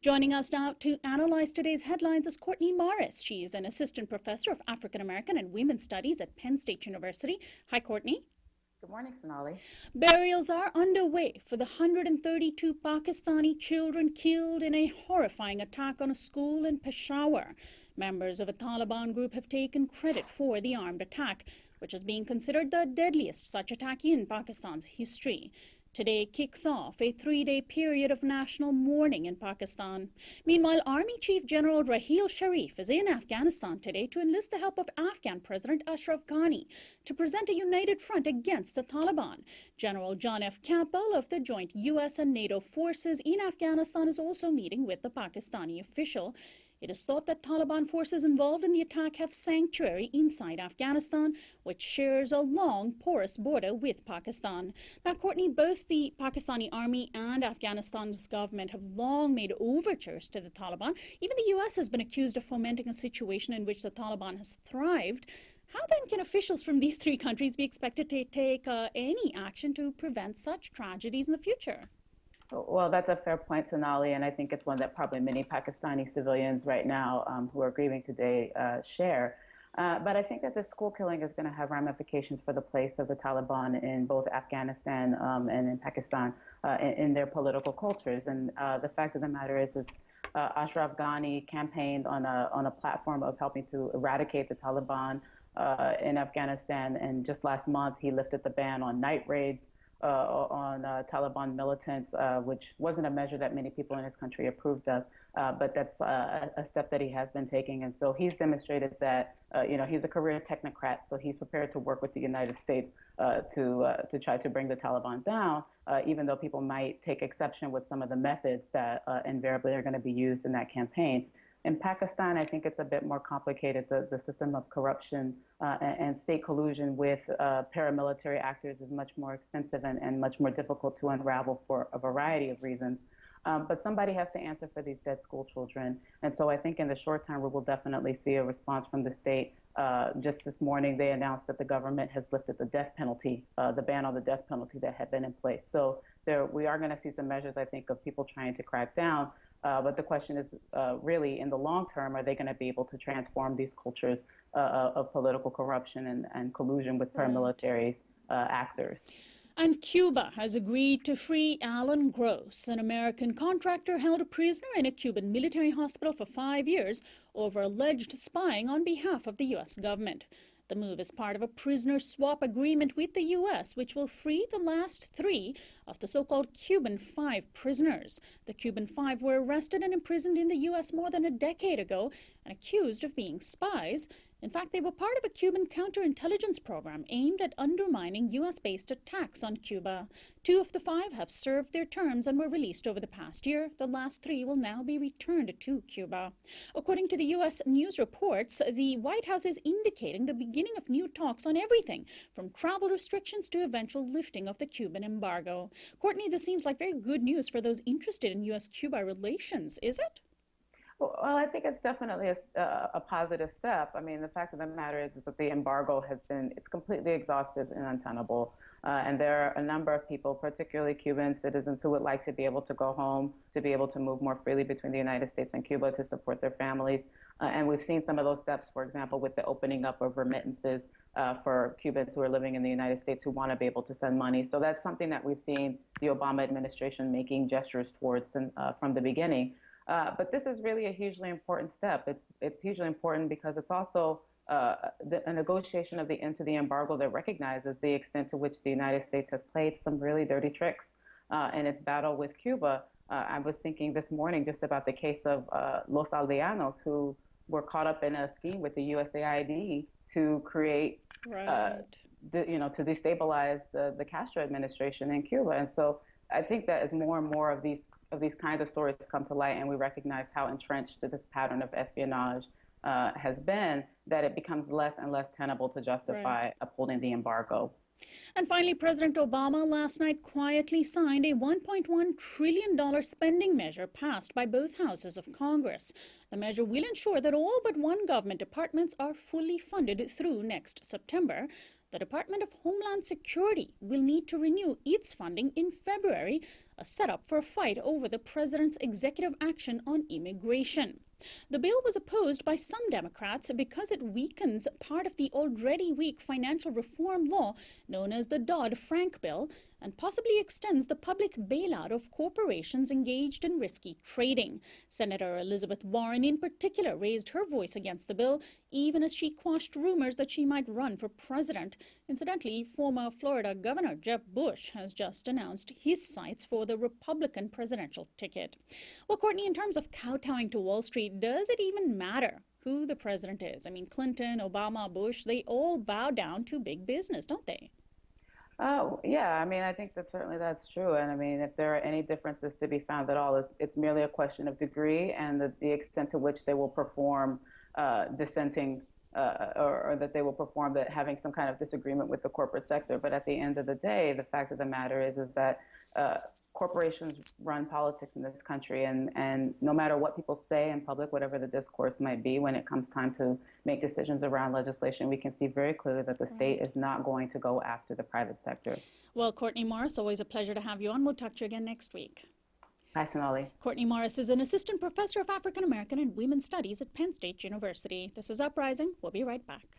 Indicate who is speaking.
Speaker 1: Joining us now to analyze today's headlines is Courtney Morris. She is an assistant professor of African American and Women's Studies at Penn State University. Hi, Courtney.
Speaker 2: Good morning, Sonali.
Speaker 1: Burials are underway for the 132 Pakistani children killed in a horrifying attack on a school in Peshawar. Members of a Taliban group have taken credit for the armed attack, which is being considered the deadliest such attack in Pakistan's history. Today kicks off a three-day period of national mourning in Pakistan. Meanwhile, Army Chief General Raheel Sharif is in Afghanistan today to enlist the help of Afghan President Ashraf Ghani to present a united front against the Taliban. General John F. Campbell of the joint U.S. and NATO forces in Afghanistan is also meeting with the Pakistani official. It is thought that Taliban forces involved in the attack have sanctuary inside Afghanistan, which shares a long, porous border with Pakistan. Now, Courtney, both the Pakistani army and Afghanistan's government have long made overtures to the Taliban. Even the U.S. has been accused of fomenting a situation in which the Taliban has thrived. How then can officials from these three countries be expected to take any action to prevent such tragedies in the future?
Speaker 2: Well, that's a fair point, Sonali, and I think it's one that probably many Pakistani civilians right now who are grieving today share. But I think that this school killing is going to have ramifications for the place of the Taliban in both Afghanistan and in Pakistan in their political cultures. And the fact of the matter is Ashraf Ghani campaigned on a platform of helping to eradicate the Taliban in Afghanistan. And just last month, he lifted the ban on night raids on Taliban militants, which wasn't a measure that many people in his country approved of, but that's a step that he has been taking. And so he's demonstrated that, he's a career technocrat, so he's prepared to work with the United States to try to bring the Taliban down, even though people might take exception with some of the methods that invariably are going to be used in that campaign. In Pakistan, I think it's a bit more complicated. The system of corruption and state collusion with paramilitary actors is much more expensive and much more difficult to unravel for a variety of reasons. But somebody has to answer for these dead school children. And so I think in the short term, we will definitely see a response from the state. Just this morning, they announced that the government has lifted the death penalty, the ban on the death penalty that had been in place. So we are going to see some measures, I think, of people trying to crack down. But the question is really, in the long term, are they going to be able to transform these cultures of political corruption and collusion with paramilitary actors?
Speaker 1: And Cuba has agreed to free Alan Gross, an American contractor held a prisoner in a Cuban military hospital for 5 years over alleged spying on behalf of the U.S. government. The move is part of a prisoner swap agreement with the U.S., which will free the last 3 of the so-called Cuban 5 prisoners. The Cuban 5 were arrested and imprisoned in the U.S. more than a decade ago and accused of being spies. In fact, they were part of a Cuban counterintelligence program aimed at undermining U.S.-based attacks on Cuba. 2 of the 5 have served their terms and were released over the past year. The last 3 will now be returned to Cuba. According to the U.S. news reports, the White House is indicating the beginning of new talks on everything, from travel restrictions to eventual lifting of the Cuban embargo. Courtney, this seems like very good news for those interested in U.S.-Cuba relations, is it?
Speaker 2: Well, I think it's definitely a positive step. I mean, the fact of the matter is that the embargo it's completely exhaustive and untenable. And there are a number of people, particularly Cuban citizens, who would like to be able to go home, to be able to move more freely between the United States and Cuba to support their families. And we've seen some of those steps, for example, with the opening up of remittances for Cubans who are living in the United States who want to be able to send money. So that's something that we've seen the Obama administration making gestures towards from the beginning. But this is really a hugely important step. It's hugely important because it's also a negotiation of the end to the embargo that recognizes the extent to which the United States has played some really dirty tricks in its battle with Cuba. I was thinking this morning just about the case of Los Aldeanos, who were caught up in a scheme with the USAID to create, to destabilize the Castro administration in Cuba. And so I think that as more and more of these kinds of stories come to light and we recognize how entrenched this pattern of espionage has been, that it becomes less and less tenable to justify upholding the embargo.
Speaker 1: And finally, President Obama last night quietly signed a $1.1 trillion spending measure passed by both houses of Congress. The measure will ensure that all but one government departments are fully funded through next September. the Department of Homeland Security will need to renew its funding in February, a setup for a fight over the president's executive action on immigration. The bill was opposed by some Democrats because it weakens part of the already weak financial reform law known as the Dodd-Frank bill and possibly extends the public bailout of corporations engaged in risky trading. Senator Elizabeth Warren in particular raised her voice against the bill, even as she quashed rumors that she might run for president. Incidentally, former Florida Governor Jeb Bush has just announced his sights for the Republican presidential ticket. Well, Courtney, in terms of kowtowing to Wall Street, does it even matter who the president is? I mean, Clinton, Obama, Bush, they all bow down to big business, don't they?
Speaker 2: Oh, yeah. I mean, I think that certainly that's true. And I mean, if there are any differences to be found at all, it's merely a question of degree and the extent to which they will perform dissenting or that they will perform that having some kind of disagreement with the corporate sector. But at the end of the day, the fact of the matter is that corporations run politics in this country, and no matter what people say in public, whatever the discourse might be, when it comes time to make decisions around legislation, we can see very clearly that the state is not going to go after the private sector.
Speaker 1: Well, Courtney Morris, always a pleasure to have you on. We'll talk to you again next week.
Speaker 2: Hi, Sonali.
Speaker 1: Courtney Morris is an assistant professor of African American and Women's Studies at Penn State University. This is Uprising. We'll be right back.